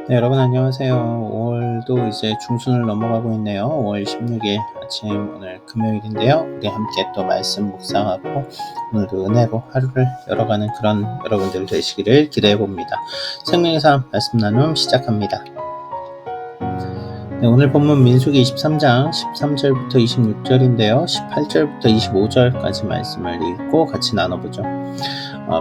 네, 여러분 안녕하세요. 5월도 이제 중순을 넘어가고 있네요. 5월 16일 아침 오늘 금요일인데요. 우리 함께 또 말씀 묵상하고 오늘도 은혜로 하루를 열어가는 그런 여러분들 되시기를 기대해 봅니다. 생명의 삶 말씀 나눔 시작합니다. 네, 오늘 본문 민수기 23장 13절부터 26절인데요. 18절부터 25절까지 말씀을 읽고 같이 나눠보죠.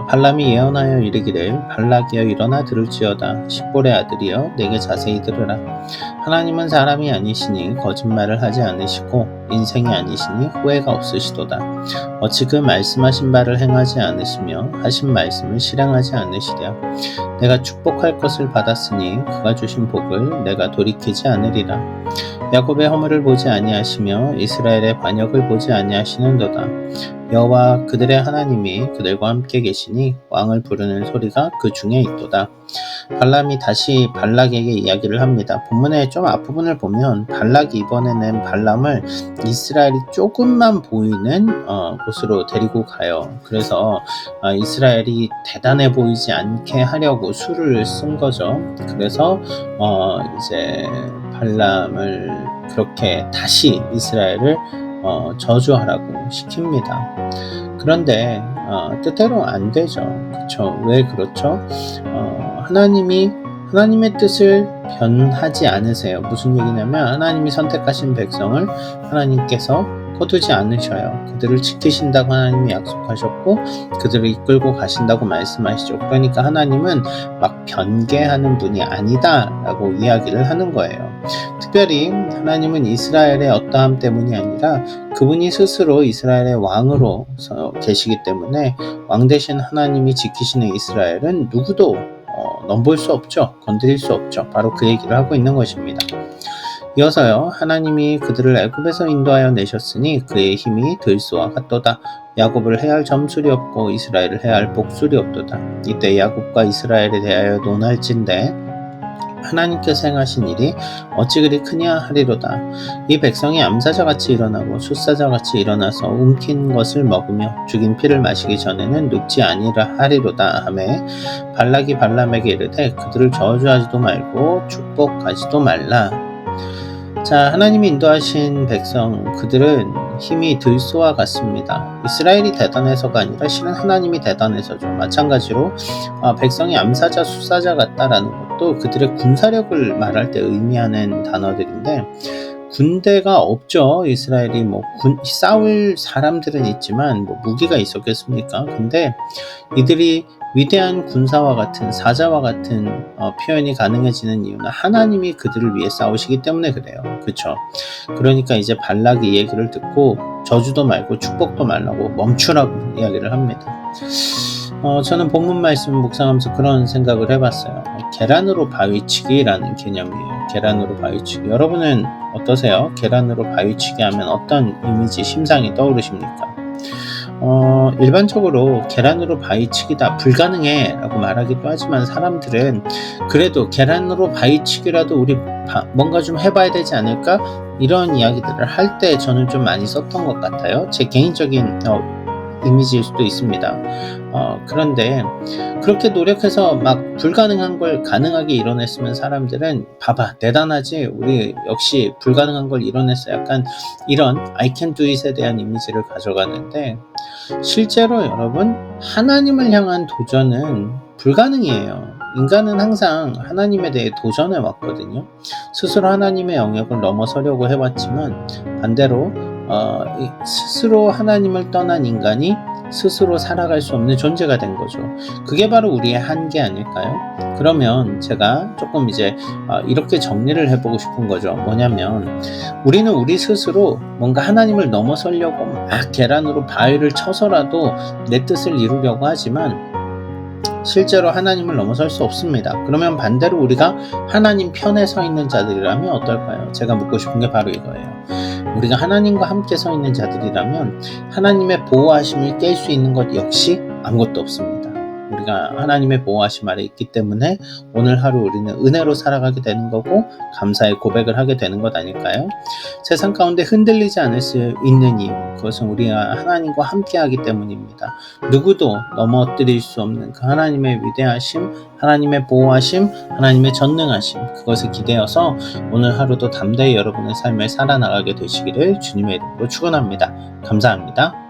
발람이 예언하여 이르기를 발락이여 일어나 들을지어다. 십볼의 아들이여 내게 자세히 들으라. 하나님은 사람이 아니시니 거짓말을 하지 않으시고 인생이 아니시니 후회가 없으시도다. 어찌 그 말씀하신 바를 행하지 않으시며 하신 말씀을 실행하지 않으시랴. 내가 축복할 것을 받았으니 그가 주신 복을 내가 돌이키지 않으리라. 야곱의 허물을 보지 아니하시며 이스라엘의 반역을 보지 아니하시는도다. 여호와 그들의 하나님이 그들과 함께 계시니 왕을 부르는 소리가 그 중에 있도다. 발람이 다시 발락에게 이야기를 합니다. 본문의 좀 앞부분을 보면 발락이 이번에는 발람을 이스라엘이 조금만 보이는 곳으로 데리고 가요. 그래서 이스라엘이 대단해 보이지 않게 하려고 수를 쓴 거죠. 그래서 이제 발람을 그렇게 다시 이스라엘을 저주하라고 시킵니다. 그런데 뜻대로 안 되죠. 그렇죠? 왜 그렇죠? 하나님의 뜻을 변하지 않으세요. 무슨 얘기냐면 하나님이 선택하신 백성을 하나님께서 거두지 않으셔요. 그들을 지키신다고 하나님이 약속하셨고 그들을 이끌고 가신다고 말씀하시죠. 그러니까 하나님은 막 변개하는 분이 아니다 라고 이야기를 하는 거예요. 특별히 하나님은 이스라엘의 어떠함 때문이 아니라 그분이 스스로 이스라엘의 왕으로 계시기 때문에 왕 대신 하나님이 지키시는 이스라엘은 누구도 넘볼 수 없죠. 건드릴 수 없죠. 바로 그 얘기를 하고 있는 것입니다. 이어서요. 하나님이 그들을 애굽에서 인도하여 내셨으니 그의 힘이 들소와 같도다. 야곱을 해할 점술이 없고 이스라엘을 해할 복술이 없도다. 이때 야곱과 이스라엘에 대하여 논할진대 하나님께서 행하신 일이 어찌 그리 크냐 하리로다. 이 백성이 암사자같이 일어나고 숫사자같이 일어나서 움킨 것을 먹으며 죽인 피를 마시기 전에는 눕지 아니라 하리로다 하매 발락이 발람에게 이르되 그들을 저주하지도 말고 축복하지도 말라. 자, 하나님이 인도하신 백성 그들은 힘이 들소와 같습니다. 이스라엘이 대단해서가 아니라 실은 하나님이 대단해서죠. 마찬가지로 백성이 암사자, 숫사자 같다라는 것도 그들의 군사력을 말할 때 의미하는 단어들인데 군대가 없죠. 이스라엘이 싸울 사람들은 있지만 무기가 있었겠습니까? 근데 이들이 위대한 군사와 같은 사자와 같은 표현이 가능해지는 이유는 하나님이 그들을 위해 싸우시기 때문에 그래요. 그렇죠? 그러니까 이제 발락이 이 얘기를 듣고 저주도 말고 축복도 말라고 멈추라고 이야기를 합니다. 저는 본문 말씀 묵상하면서 그런 생각을 해봤어요. 계란으로 바위치기라는 개념이에요. 계란으로 바위치기. 여러분은 어떠세요? 계란으로 바위치기 하면 어떤 이미지, 심상이 떠오르십니까? 일반적으로 계란으로 바위치기다 불가능해 라고 말하기도 하지만 사람들은 그래도 계란으로 바위치기라도 우리 뭔가 좀 해봐야 되지 않을까? 이런 이야기들을 할 때 저는 좀 많이 썼던 것 같아요. 제 개인적인 이미지일 수도 있습니다. 그런데 그렇게 노력해서 막 불가능한 걸 가능하게 이뤄냈으면 사람들은 봐봐 대단하지 우리 역시 불가능한 걸 이뤄냈어 약간 이런 I can do it에 대한 이미지를 가져가는데 실제로 여러분 하나님을 향한 도전은 불가능이에요. 인간은 항상 하나님에 대해 도전해 왔거든요. 스스로 하나님의 영역을 넘어서려고 해왔지만 반대로 스스로 하나님을 떠난 인간이 스스로 살아갈 수 없는 존재가 된 거죠. 그게 바로 우리의 한계 아닐까요? 그러면 제가 조금 이제 이렇게 정리를 해보고 싶은 거죠. 뭐냐면 우리는 우리 스스로 뭔가 하나님을 넘어서려고 막 계란으로 바위를 쳐서라도 내 뜻을 이루려고 하지만 실제로 하나님을 넘어설 수 없습니다. 그러면 반대로 우리가 하나님 편에 서 있는 자들이라면 어떨까요? 제가 묻고 싶은 게 바로 이거예요. 우리가 하나님과 함께 서 있는 자들이라면 하나님의 보호하심을 깰 수 있는 것 역시 아무것도 없습니다. 우리가 하나님의 보호하심 아래 있기 때문에 오늘 하루 우리는 은혜로 살아가게 되는 거고 감사의 고백을 하게 되는 것 아닐까요? 세상 가운데 흔들리지 않을 수 있는 이유, 그것은 우리가 하나님과 함께하기 때문입니다. 누구도 넘어뜨릴 수 없는 그 하나님의 위대하심, 하나님의 보호하심, 하나님의 전능하심, 그것을 기대어서 오늘 하루도 담대히 여러분의 삶을 살아나가게 되시기를 주님의 이름으로 축원합니다. 감사합니다.